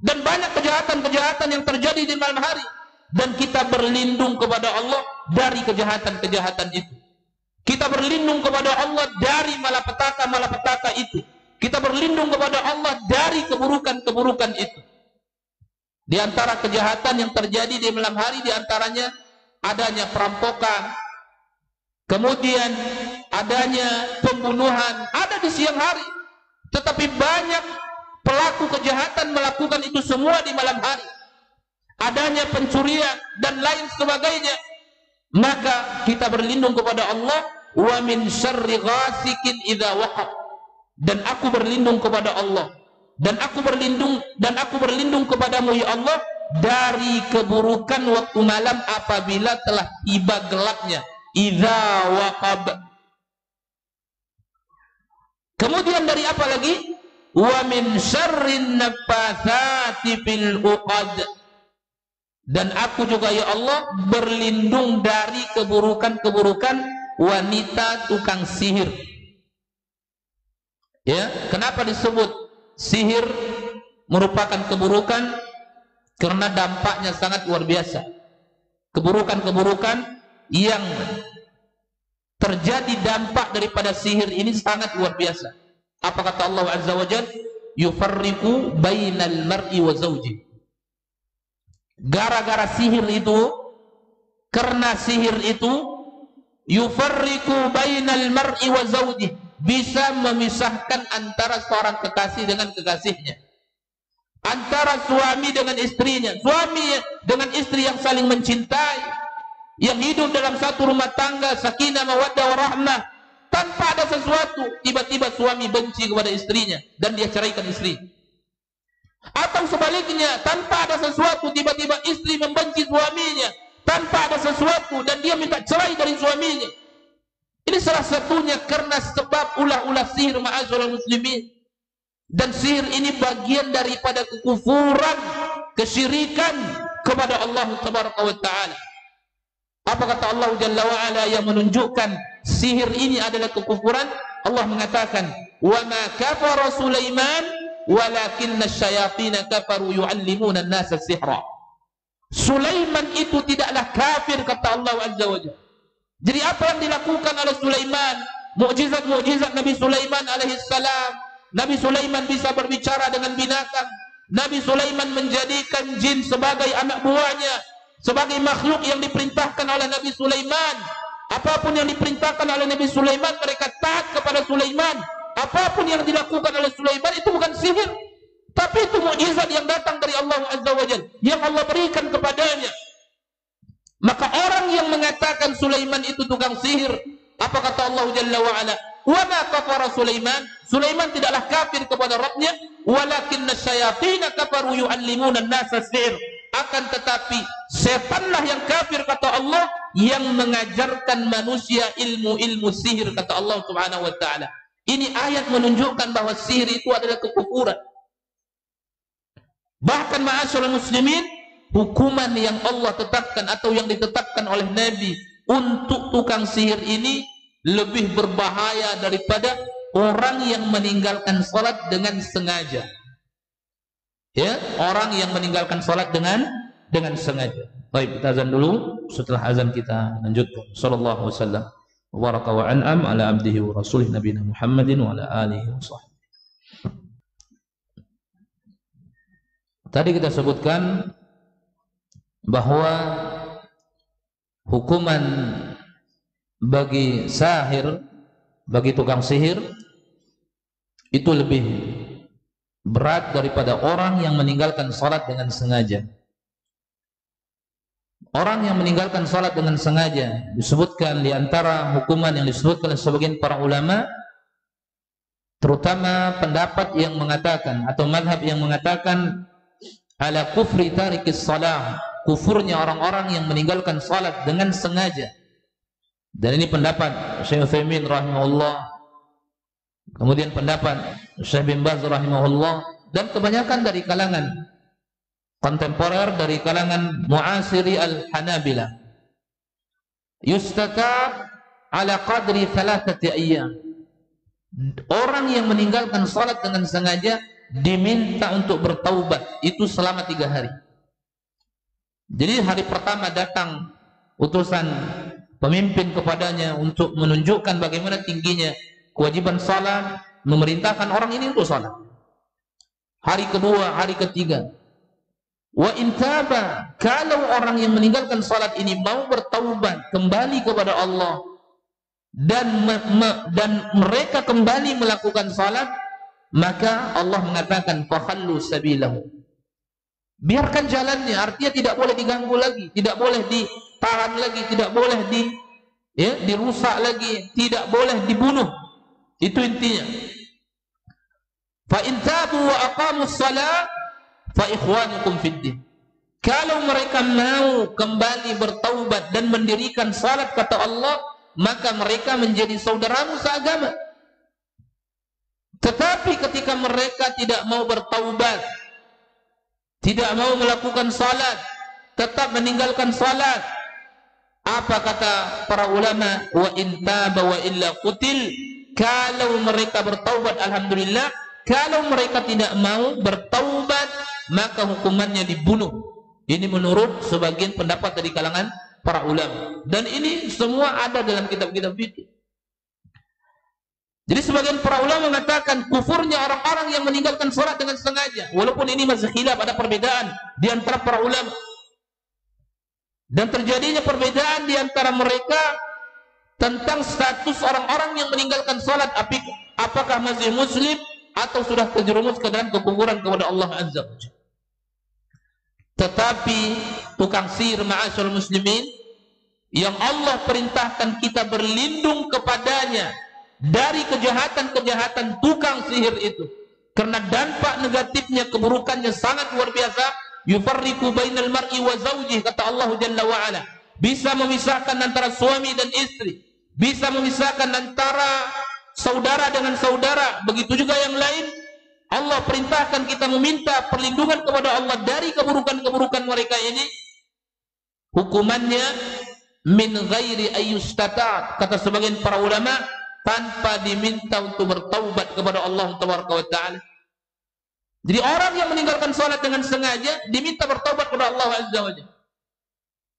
Dan banyak kejahatan-kejahatan yang terjadi di malam hari. Dan kita berlindung kepada Allah dari kejahatan-kejahatan itu. Kita berlindung kepada Allah dari malapetaka-malapetaka itu. Kita berlindung kepada Allah dari keburukan-keburukan itu. Di antara kejahatan yang terjadi di malam hari, di antaranya adanya perampokan, kemudian adanya pembunuhan, ada di siang hari. Tetapi banyak pelaku kejahatan melakukan itu semua di malam hari. Adanya pencurian dan lain sebagainya. Maka kita berlindung kepada Allah, wa min syarri ghasikin idza waqab. Dan aku berlindung kepada Allah, dan aku berlindung kepadamu ya Allah dari keburukan waktu malam apabila telah tiba gelapnya. Idza waqab. Kemudian dari apa lagi? Wa min syarrin naffatsati fil 'uqad. Dan aku juga ya Allah berlindung dari keburukan-keburukan wanita tukang sihir. Ya, kenapa disebut sihir merupakan keburukan? Karena dampaknya sangat luar biasa. Keburukan-keburukan yang terjadi dampak daripada sihir ini sangat luar biasa. Apa kata Allah Azza wa Jalla? Yufarriqu bainal mar'i wa zawji. Gara-gara sihir itu, karena sihir itu, yufarriqu bainal mar'i wa zawji, bisa memisahkan antara seorang kekasih dengan kekasihnya, antara suami dengan istrinya, suami dengan istri yang saling mencintai, yang hidup dalam satu rumah tangga, sakinah mawaddah warahmah, tanpa ada sesuatu tiba-tiba suami benci kepada istrinya dan dia ceraikan istri. Atau sebaliknya, tanpa ada sesuatu tiba-tiba istri membenci suaminya, tanpa ada sesuatu dan dia minta cerai dari suaminya. Ini salah satunya karena sebab ulah-ulah sihir, ma'asyiral muslimin. Dan sihir ini bagian daripada kekufuran, kesyirikan kepada Allah Tabaraka wa Ta'ala. Apa kata Allah Jalla wa Ala yang menunjukkan sihir ini adalah kekufuran? Allah mengatakan, "Wa ma kafara Sulaiman walakinna asyayatin kafaru yu'allimuna an-nasa sihra." Sulaiman itu tidaklah kafir, kata Allah Azza wa Jalla. Jadi apa yang dilakukan oleh Sulaiman, mukjizat-mukjizat Nabi Sulaiman alaihissalam. Nabi Sulaiman bisa berbicara dengan binatang. Nabi Sulaiman menjadikan jin sebagai anak buahnya, sebagai makhluk yang diperintahkan oleh Nabi Sulaiman. Apapun yang diperintahkan oleh Nabi Sulaiman, mereka taat kepada Sulaiman. Apapun yang dilakukan oleh Sulaiman itu bukan sihir, tapi itu mukjizat yang datang dari Allah Azza wa Jalla, yang Allah berikan kepadanya. Maka orang yang mengatakan Sulaiman itu tukang sihir, apa kata Allah Jalla wa Ala? Wa ma kafara Sulaiman. Sulaiman tidaklah kafir kepada Rabbnya, walakinna syayatin kafaru yu'allimuna an-nasa sihir. Akan tetapi setanlah yang kafir, kata Allah, yang mengajarkan manusia ilmu-ilmu sihir, kata Allah Subhanahu wa Ta'ala. Ini ayat menunjukkan bahwa sihir itu adalah kekufuran. Bahkan ma'asyiral muslimin, hukuman yang Allah tetapkan atau yang ditetapkan oleh Nabi untuk tukang sihir ini lebih berbahaya daripada orang yang meninggalkan salat dengan sengaja. Ya, orang yang meninggalkan salat dengan sengaja. Baik, kita azan dulu. Setelah azan kita lanjutkan. Sallallahu alaihi wasallam wa baraka wa an'am ala abdihi wa rasulih nabiyina Muhammadin wa ala alihi wa sahbihi. Tadi kita sebutkan bahwa hukuman bagi sahir, bagi tukang sihir itu lebih berat daripada orang yang meninggalkan salat dengan sengaja. Orang yang meninggalkan salat dengan sengaja disebutkan di antara hukuman yang disebutkan oleh sebagian para ulama, terutama pendapat yang mengatakan atau mazhab yang mengatakan ala kufri tarikis salah, kufurnya orang-orang yang meninggalkan salat dengan sengaja. Dan ini pendapat Syekh Utsaimin rahimahullah, kemudian pendapat Syekh bin Baz rahimahullah, dan kebanyakan dari kalangan kontemporer, dari kalangan muasiri al-Hanabilah. Yustatab ala qadri thalathati ayyam. Orang yang meninggalkan salat dengan sengaja diminta untuk bertaubat itu selama 3 hari. Jadi hari pertama datang utusan pemimpin kepadanya untuk menunjukkan bagaimana tingginya kewajiban salat, memerintahkan orang ini untuk salat. Hari kedua, hari ketiga, wa intaba, kalau orang yang meninggalkan salat ini mau bertaubat kembali kepada Allah dan mereka kembali melakukan salat, maka Allah mengatakan fakhallu sabilahu, biarkan jalannya, artinya tidak boleh diganggu lagi, tidak boleh ditahan lagi, tidak boleh dirusak lagi, tidak boleh dibunuh. Itu intinya. Fa in tabu wa aqamus salat fa ikhwanukum fid din. Kalau mereka mau kembali bertaubat dan mendirikan salat, kata Allah, maka mereka menjadi saudaramu seagama. Tetapi ketika mereka tidak mau bertaubat, tidak mau melakukan salat, tetap meninggalkan salat, apa kata para ulama? Wa in taba wa illa qutil. Kalau mereka bertaubat, alhamdulillah. Kalau mereka tidak mau bertaubat, maka hukumannya dibunuh. Ini menurut sebagian pendapat dari kalangan para ulama. Dan ini semua ada dalam kitab-kitab fikih. Jadi sebagian para ulama mengatakan kufurnya orang-orang yang meninggalkan salat dengan sengaja. Walaupun ini masih khilaf, ada perbedaan di antara para ulama. Dan terjadinya perbedaan di antara mereka tentang status orang-orang yang meninggalkan salat, apakah masih muslim atau sudah terjerumus ke dalam kekufuran kepada Allah Azza wa Jalla. Tetapi tukang sihir, ma'asyarul muslimin, yang Allah perintahkan kita berlindung kepadanya dari kejahatan-kejahatan tukang sihir itu, karena dampak negatifnya, keburukannya sangat luar biasa. Yufarriqu bainal mar'i wa zawjih, kata Allah Jalla wa Ala, bisa memisahkan antara suami dan istri, bisa memisahkan antara saudara dengan saudara. Begitu juga yang lain. Allah perintahkan kita meminta perlindungan kepada Allah dari keburukan-keburukan mereka ini. Hukumannya min ghairi ayyustatat, kata sebagian para ulama, tanpa diminta untuk bertaubat kepada Allah Taala. Jadi orang yang meninggalkan salat dengan sengaja diminta bertaubat kepada Allah Azza wa Jalla.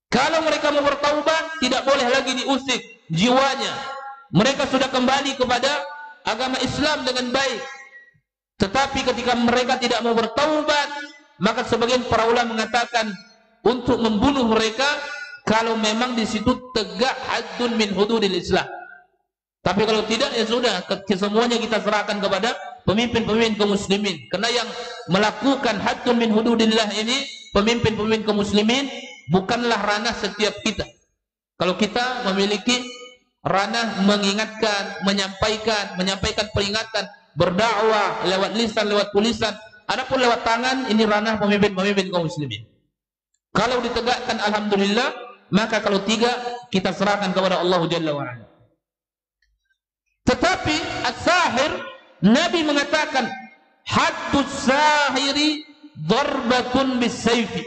Kalau mereka mau bertaubat, tidak boleh lagi diusik jiwanya. Mereka sudah kembali kepada agama Islam dengan baik. Tetapi ketika mereka tidak mau bertaubat, maka sebagian para ulama mengatakan untuk membunuh mereka kalau memang di situ tegak haddun min hududil Islam. Tapi kalau tidak, ya sudah, semuanya kita serahkan kepada pemimpin-pemimpin kaum muslimin. Karena yang melakukan haddun min hududillah ini, pemimpin-pemimpin kaum muslimin, bukanlah ranah setiap kita. Kalau kita memiliki ranah mengingatkan, menyampaikan peringatan, berdakwah lewat lisan, lewat tulisan, adapun lewat tangan, ini ranah pemimpin-pemimpin kaum muslimin. Kalau ditegakkan, alhamdulillah. Maka kalau tidak, kita serahkan kepada Allah Jalla wa Ala. Tetapi as-sahir, Nabi mengatakan haddus sahiri darbatun bis-sayfi.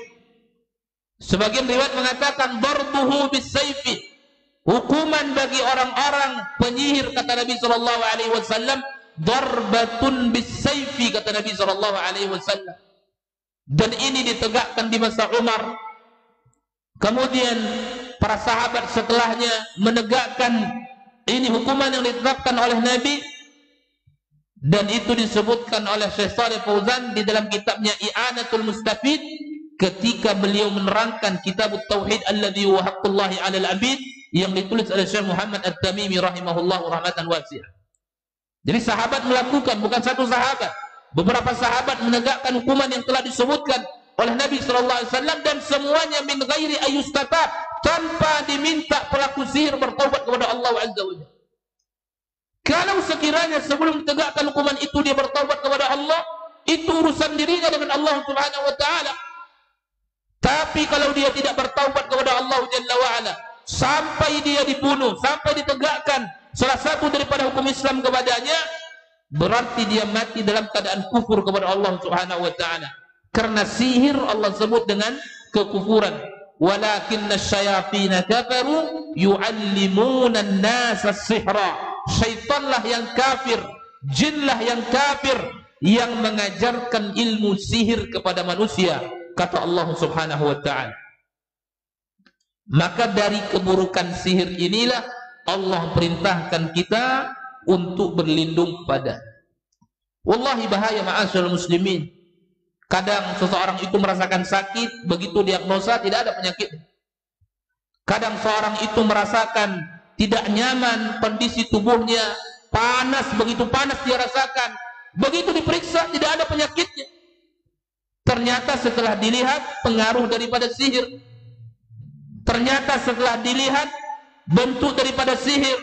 Sebagian riwayat mengatakan darbuhu bis-sayfi. Hukuman bagi orang-orang penyihir, kata Nabi sallallahu alaihi wasallam, darbatun bis-sayfi, kata Nabi sallallahu alaihi wasallam. Dan ini ditegakkan di masa Umar. Kemudian para sahabat setelahnya menegakkan Ini hukuman yang ditetapkan oleh Nabi, dan itu disebutkan oleh Syekh Shalih Fauzan di dalam kitabnya I'anatul Mustafid ketika beliau menerangkan kitab Tauhid alladzi huwa haqqullahi 'alal 'abid yang ditulis oleh Syekh Muhammad At-Tamimi rahimahullahu rahmatan wasi'ah. Jadi sahabat melakukan, bukan satu sahabat. Beberapa sahabat menegakkan hukuman yang telah disebutkan oleh Nabi sallallahu alaihi wasallam, dan semuanya min ghairi ayyustatab, tanpa diminta pelaku sihir bertaubat kepada Allah azza wa jalla. Kalau sekiranya sebelum ditegakkan hukuman itu dia bertaubat kepada Allah, itu urusan dirinya dengan Allah Subhanahu wa taala. Tapi kalau dia tidak bertaubat kepada Allah Jalla wa ala, sampai dia dibunuh, sampai ditegakkan salah satu daripada hukum Islam kepadanya, berarti dia mati dalam keadaan kufur kepada Allah Subhanahu wa taala. Karena sihir Allah sebut dengan kekufuran. Walakinna syayatina kafaru yu'allimuna an-nasa as-sihra. Syaitanlah yang kafir, jinlah yang kafir yang mengajarkan ilmu sihir kepada manusia, kata Allah Subhanahu wa taala. Maka dari keburukan sihir inilah Allah perintahkan kita untuk berlindung pada. Wallahi bahaya ma'asyiral muslimin. Kadang seseorang itu merasakan sakit, begitu diagnosa tidak ada penyakit. Kadang seorang itu merasakan tidak nyaman kondisi tubuhnya, panas, begitu panas dia rasakan, begitu diperiksa tidak ada penyakitnya. Ternyata setelah dilihat pengaruh daripada sihir. Ternyata setelah dilihat bentuk daripada sihir.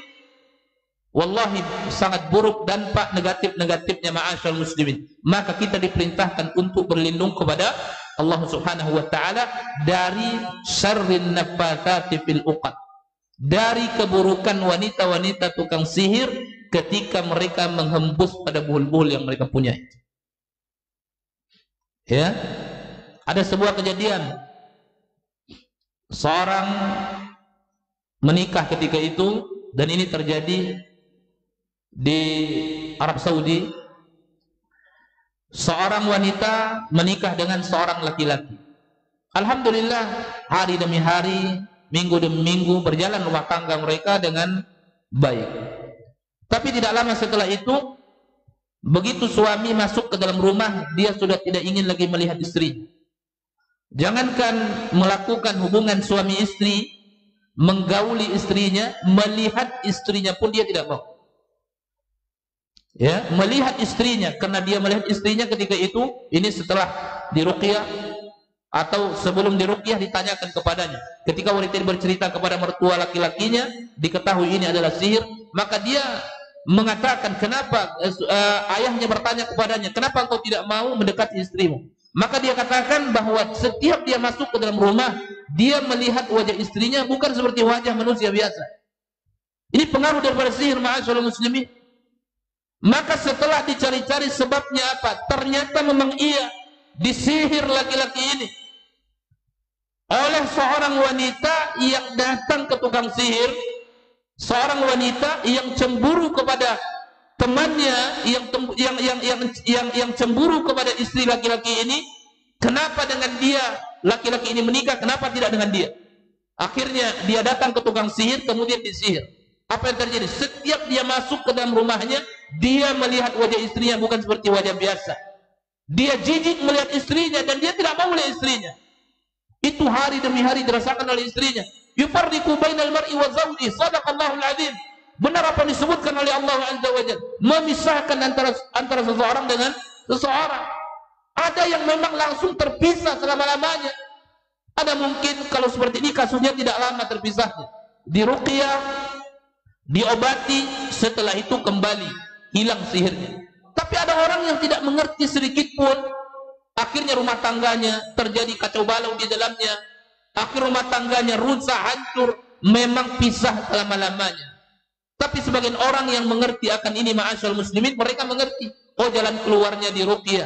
Wallahi sangat buruk dampak negatif-negatifnya ma'asyal muslimin. Maka kita diperintahkan untuk berlindung kepada Allah Subhanahu wa taala dari syarrin naffatsati fil uqad, dari keburukan wanita-wanita tukang sihir ketika mereka menghembus pada buhul-buhul yang mereka punya. Ya, ada sebuah kejadian, seorang menikah ketika itu, dan ini terjadi di Arab Saudi. Seorang wanita menikah dengan seorang laki-laki. Alhamdulillah, hari demi hari, minggu demi minggu berjalan rumah tangga mereka dengan baik. Tapi tidak lama setelah itu, begitu suami masuk ke dalam rumah, dia sudah tidak ingin lagi melihat istri. Jangankan melakukan hubungan suami istri, menggauli istrinya, melihat istrinya pun dia tidak mau. Ya, melihat istrinya, karena dia melihat istrinya ketika itu, ini setelah diruqyah atau sebelum diruqyah ditanyakan kepadanya. Ketika wanita bercerita kepada mertua laki-lakinya, diketahui ini adalah sihir, maka dia mengatakan, kenapa ayahnya bertanya kepadanya, kenapa engkau tidak mau mendekati istrimu? Maka dia katakan bahwa setiap dia masuk ke dalam rumah, dia melihat wajah istrinya bukan seperti wajah manusia biasa. Ini pengaruh daripada sihir ma'asyiral muslimin. Maka setelah dicari-cari sebabnya apa, ternyata memang iya disihir laki-laki ini oleh seorang wanita yang datang ke tukang sihir. Seorang wanita yang cemburu kepada temannya, yang cemburu kepada istri laki-laki ini. Kenapa dengan dia laki-laki ini menikah, kenapa tidak dengan dia? Akhirnya dia datang ke tukang sihir, kemudian disihir. Apa yang terjadi? Setiap dia masuk ke dalam rumahnya, dia melihat wajah istrinya bukan seperti wajah biasa. Dia jijik melihat istrinya dan dia tidak mau melihat istrinya. Itu hari demi hari dirasakan oleh istrinya. Yufarriqu bainal mar'i wa zawji, sadaqallahul azim. Benar apa yang disebutkan oleh Allah Azza wa Jalla, memisahkan antara seseorang dengan seseorang. Ada yang memang langsung terpisah selama-lamanya. Ada mungkin kalau seperti ini kasusnya tidak lama terpisahnya. Diruqyah, diobati, setelah itu kembali hilang sihirnya. Tapi ada orang yang tidak mengerti sedikit pun, akhirnya rumah tangganya terjadi kacau balau di dalamnya. Akhir rumah tangganya rusak, hancur, memang pisah selama-lamanya. Tapi sebagian orang yang mengerti akan ini ma'asyal muslimin, mereka mengerti, oh jalan keluarnya di ruqyah,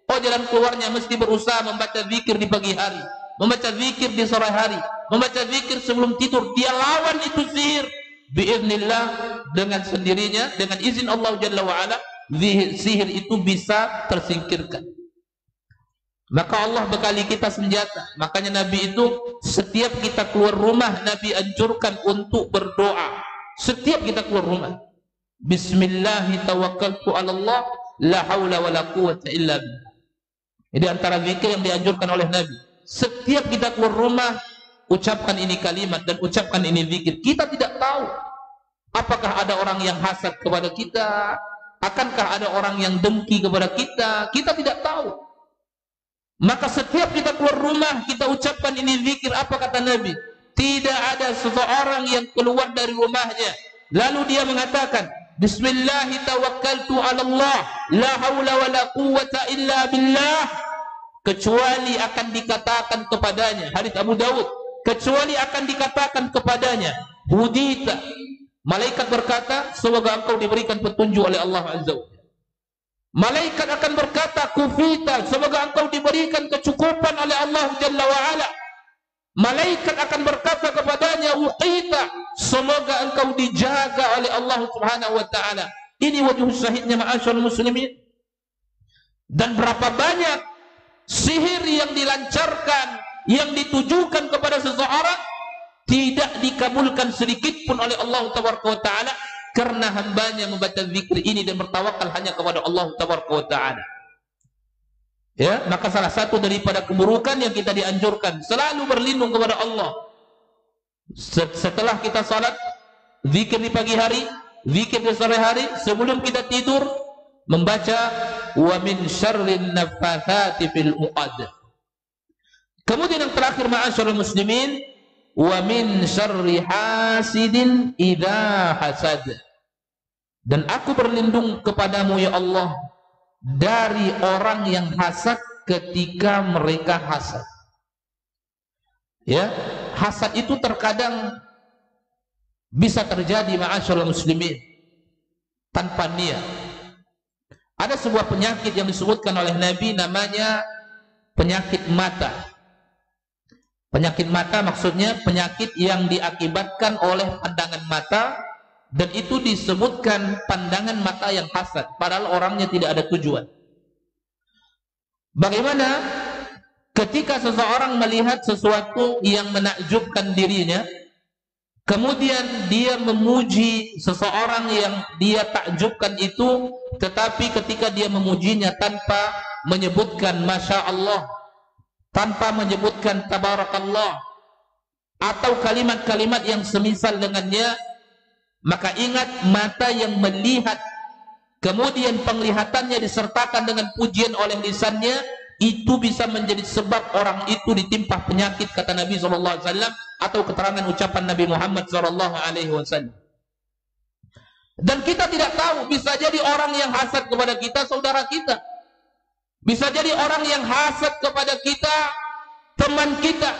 oh jalan keluarnya mesti berusaha membaca zikir di pagi hari, membaca zikir di sore hari, membaca zikir sebelum tidur. Dia lawan itu sihir biiznillah, dengan sendirinya, dengan izin Allah Jalla wa'ala, sihir itu bisa tersingkirkan. Maka Allah bekali kita senjata. Makanya Nabi itu setiap kita keluar rumah, Nabi anjurkan untuk berdoa. setiap kita keluar rumah. Bismillahi tawakkaltu 'ala Allah, la haula wala quwwata illa billah. Ini antara zikir yang dianjurkan oleh Nabi. Setiap kita keluar rumah, ucapkan ini kalimat dan ucapkan ini zikir. Kita tidak tahu apakah ada orang yang hasad kepada kita, akankah ada orang yang dengki kepada kita. Kita tidak tahu. Maka setiap kita keluar rumah, kita ucapkan ini zikir. Apa kata Nabi? Tidak ada seseorang yang keluar dari rumahnya lalu dia mengatakan, Bismillahi tawakkaltu 'ala Allah, la haula wala quwwata illa billah, kecuali akan dikatakan kepadanya, hadis Abu Dawud, kecuali akan dikatakan kepadanya, hudita, malaikat berkata, semoga engkau diberikan petunjuk oleh Allah Azza wa Jalla. Malaikat akan berkata, kufita, semoga engkau diberikan kecukupan oleh Allah Jalla wa Ala. Malaikat akan berkata kepadanya, uqita, semoga engkau dijaga oleh Allah Subhanahu wa taala. Ini wajah syahidnya ma'asyarul muslimin. Dan berapa banyak sihir yang dilancarkan, yang ditujukan kepada seseorang, tidak dikabulkan sedikit pun oleh Allah Tabaraka wa taala karena hambanya membaca zikir ini dan bertawakal hanya kepada Allah Tabaraka wa taala. Ya, maka salah satu daripada keburukan yang kita dianjurkan selalu berlindung kepada Allah. Setelah kita salat, zikir di pagi hari, zikir di sore hari, sebelum kita tidur membaca wa min syarrin naffatsati fil uqad. Kemudian yang terakhir ma'asyarul muslimin, wa min syarri hasidin idza hasad. Dan aku berlindung kepadamu ya Allah dari orang yang hasad ketika mereka hasad. Ya, hasad itu terkadang bisa terjadi ma'asyarul muslimin tanpa niat. Ada sebuah penyakit yang disebutkan oleh Nabi, namanya penyakit mata. Penyakit mata maksudnya penyakit yang diakibatkan oleh pandangan mata, dan itu disebutkan pandangan mata yang hasad, padahal orangnya tidak ada tujuan. Bagaimana ketika seseorang melihat sesuatu yang menakjubkan dirinya, kemudian dia memuji seseorang yang dia takjubkan itu, tetapi ketika dia memujinya tanpa menyebutkan Masya Allah, tanpa menyebutkan Tabarakallah, atau kalimat-kalimat yang semisal dengannya, maka ingat, mata yang melihat kemudian penglihatannya disertakan dengan pujian oleh lisannya, itu bisa menjadi sebab orang itu ditimpa penyakit, kata Nabi SAW, atau keterangan ucapan Nabi Muhammad SAW. Dan kita tidak tahu, bisa jadi orang yang hasad kepada kita saudara kita, bisa jadi orang yang hasad kepada kita teman kita,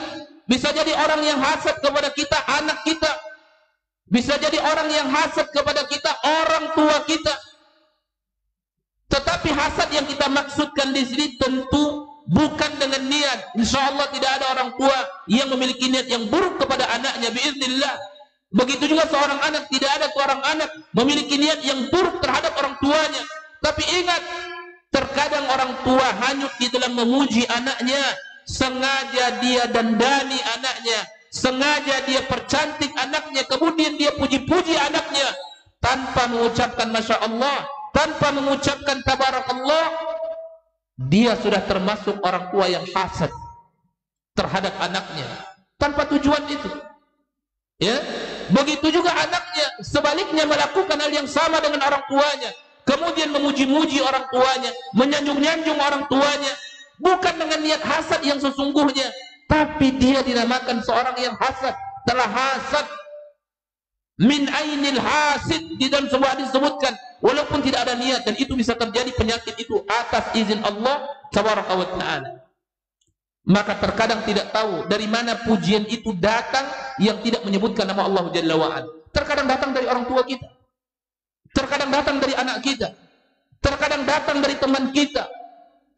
bisa jadi orang yang hasad kepada kita anak kita, bisa jadi orang yang hasad kepada kita orang tua kita. Tetapi hasad yang kita maksudkan di sini tentu bukan dengan niat. Insya Allah tidak ada orang tua yang memiliki niat yang buruk kepada anaknya, biiznillah. Begitu juga seorang anak, tidak ada seorang anak memiliki niat yang buruk terhadap orang tuanya. Tapi ingat, terkadang orang tua hanyut di dalam memuji anaknya, sengaja dia dandani anaknya, sengaja dia percantik anaknya, kemudian dia puji-puji anaknya tanpa mengucapkan Masya Allah, tanpa mengucapkan Tabarakallah. Dia sudah termasuk orang tua yang hasad terhadap anaknya tanpa tujuan itu. Ya, begitu juga anaknya sebaliknya melakukan hal yang sama dengan orang tuanya, kemudian memuji-muji orang tuanya, menyanjung-nyanjung orang tuanya, bukan dengan niat hasad yang sesungguhnya, tapi dia dinamakan seorang yang hasad, telah hasad. Min ainil hasid, di dalam sebuah hadis disebutkan, walaupun tidak ada niat, dan itu bisa terjadi penyakit itu atas izin Allah Tabaraka wa taala. Maka terkadang tidak tahu dari mana pujian itu datang yang tidak menyebutkan nama Allah Jalla wa Ala. Terkadang datang dari orang tua kita, terkadang datang dari anak kita, terkadang datang dari teman kita.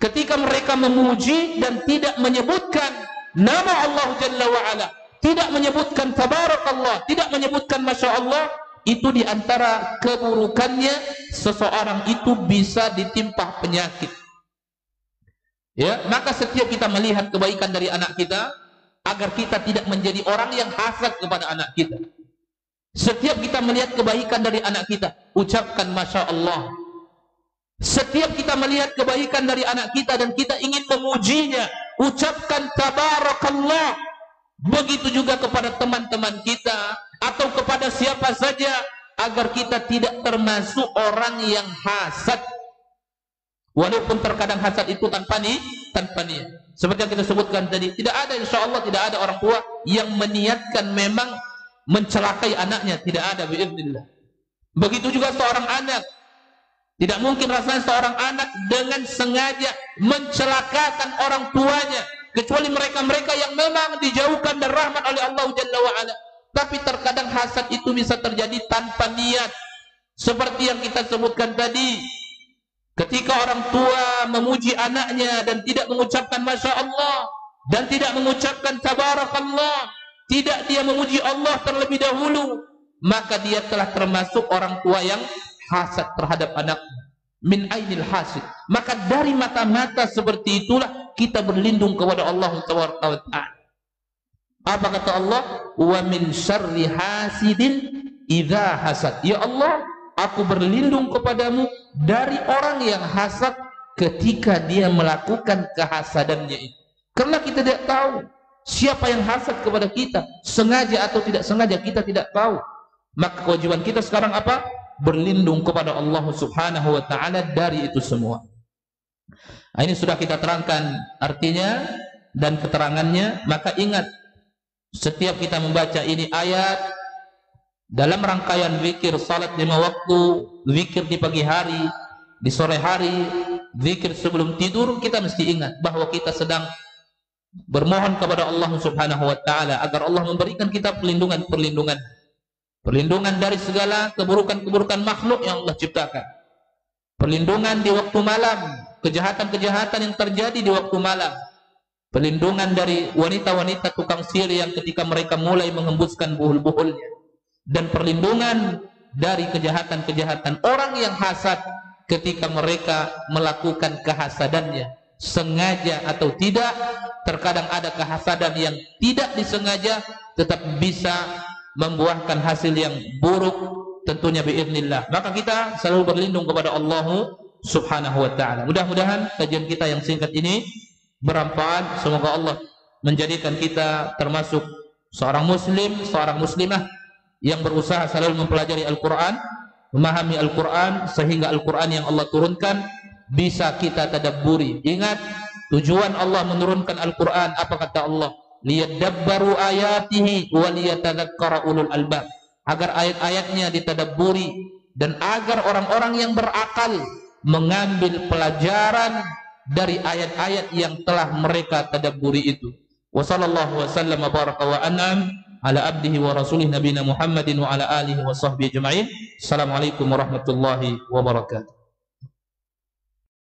Ketika mereka memuji dan tidak menyebutkan nama Allah Jalla wa Ala, tidak menyebutkan Tabarakallah, tidak menyebutkan Masya Allah, itu diantara keburukannya seseorang itu bisa ditimpa penyakit. Ya, maka setiap kita melihat kebaikan dari anak kita, agar kita tidak menjadi orang yang hasad kepada anak kita. Setiap kita melihat kebaikan dari anak kita, ucapkan Masya Allah. Setiap kita melihat kebaikan dari anak kita dan kita ingin memujinya, ucapkan Tabarakallah. Begitu juga kepada teman-teman kita atau kepada siapa saja, agar kita tidak termasuk orang yang hasad. Walaupun terkadang hasad itu tanpa niat. Seperti yang kita sebutkan tadi, tidak ada, insya Allah tidak ada orang tua yang meniatkan memang mencelakai anaknya, tidak ada, biiznillah. Begitu juga seorang anak, tidak mungkin rasanya seorang anak dengan sengaja mencelakakan orang tuanya, kecuali mereka-mereka yang memang dijauhkan dari rahmat oleh Allah Jalla wa'ala. Tapi terkadang hasad itu bisa terjadi tanpa niat, seperti yang kita sebutkan tadi. Ketika orang tua memuji anaknya dan tidak mengucapkan Masya Allah, dan tidak mengucapkan Tabarakallah, tidak dia memuji Allah terlebih dahulu, maka dia telah termasuk orang tua yang hasad terhadap anaknya. Min ainil hasid. Maka dari mata-mata seperti itulah kita berlindung kepada Allah Taala. Apa kata Allah? Wa min syarri hasidin idza hasad. Ya Allah, aku berlindung kepadamu dari orang yang hasad ketika dia melakukan kehasadannya itu. Karena kita tidak tahu siapa yang hasad kepada kita, sengaja atau tidak sengaja, kita tidak tahu. Maka kewajiban kita sekarang apa? Berlindung kepada Allah Subhanahu wa taala dari itu semua. Nah, ini sudah kita terangkan artinya dan keterangannya. Maka ingat, setiap kita membaca ini ayat dalam rangkaian zikir salat 5 waktu, zikir di pagi hari, di sore hari, zikir sebelum tidur, kita mesti ingat bahwa kita sedang bermohon kepada Allah Subhanahu wa taala agar Allah memberikan kita perlindungan dari segala keburukan-keburukan makhluk yang Allah ciptakan. Perlindungan di waktu malam, kejahatan-kejahatan yang terjadi di waktu malam. Perlindungan dari wanita-wanita tukang sihir yang ketika mereka mulai mengembuskan buhul-buhulnya. Dan perlindungan dari kejahatan-kejahatan orang yang hasad ketika mereka melakukan kehasadannya, sengaja atau tidak. Terkadang ada kehasadan yang tidak disengaja tetap bisa membuahkan hasil yang buruk, tentunya biiznillah. Maka kita selalu berlindung kepada Allah Subhanahu wa taala. Mudah-mudahan kajian kita yang singkat ini bermanfaat. Semoga Allah menjadikan kita termasuk seorang muslim, seorang muslimah yang berusaha selalu mempelajari Al-Quran, memahami Al-Quran, sehingga Al-Quran yang Allah turunkan bisa kita tadabburi. Ingat, tujuan Allah menurunkan Al-Quran, apa kata Allah? Liyadabbaru ayatihi wa liyatadzakkara ulul albab. Agar ayat-ayatnya ditadabburi dan agar orang-orang yang berakal mengambil pelajaran dari ayat-ayat yang telah mereka tadabburi itu. Wa sallallahu wasallam wa baraka wa an'am ala abdihi wa rasulih nabiyina Muhammadin wa ala alihi wa sahbihi ajma'in. Assalamualaikum warahmatullahi wabarakatuh.